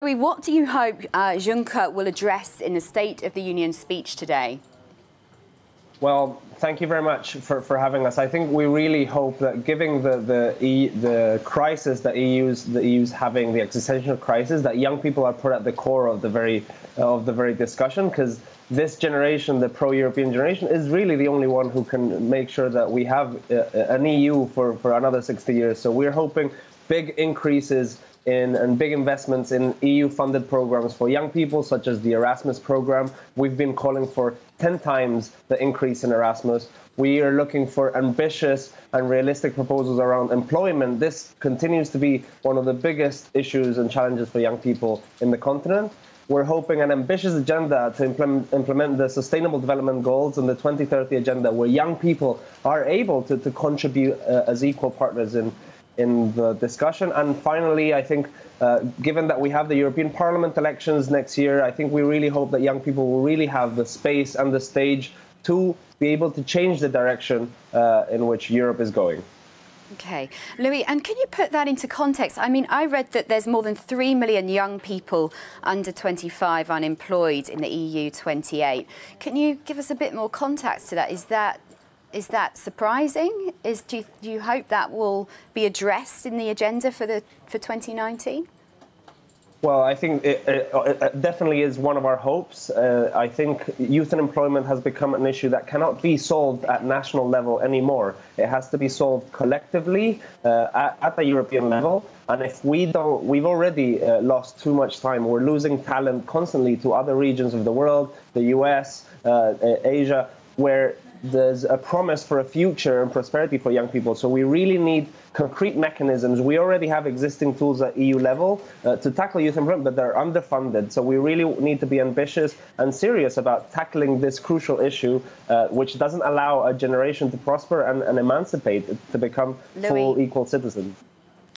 What do you hope Juncker will address in the State of the Union speech today? Well, thank you very much for having us. I think we really hope that, given the crisis that the EU's having, the existential crisis, that young people are put at the core of the very discussion, because this generation, the pro-European generation, is really the only one who can make sure that we have an EU for another 60 years. So we're hoping big increases and big investments in EU-funded programs for young people, such as the Erasmus program. We've been calling for 10 times the increase in Erasmus. We are looking for ambitious and realistic proposals around employment. This continues to be one of the biggest issues and challenges for young people in the continent. We're hoping an ambitious agenda to implement the Sustainable Development Goals and the 2030 Agenda, where young people are able to contribute as equal partners in the discussion. And finally, I think, given that we have the European Parliament elections next year, I think we really hope that young people will really have the space and the stage to be able to change the direction in which Europe is going. OK. Louis, and can you put that into context? I mean, I read that there's more than 3 million young people under 25 unemployed in the EU 28. Can you give us a bit more context to that? Is that surprising? Do you hope that will be addressed in the agenda for 2019? Well, I think it definitely is one of our hopes. I think youth unemployment has become an issue that cannot be solved at national level anymore. It has to be solved collectively at the European level. And if we don't, we've already lost too much time. We're losing talent constantly to other regions of the world, the US, Asia, where there's a promise for a future and prosperity for young people. So we really need concrete mechanisms. We already have existing tools at EU level to tackle youth employment, but they're underfunded. So we really need to be ambitious and serious about tackling this crucial issue, which doesn't allow a generation to prosper and emancipate, to become full equal citizens.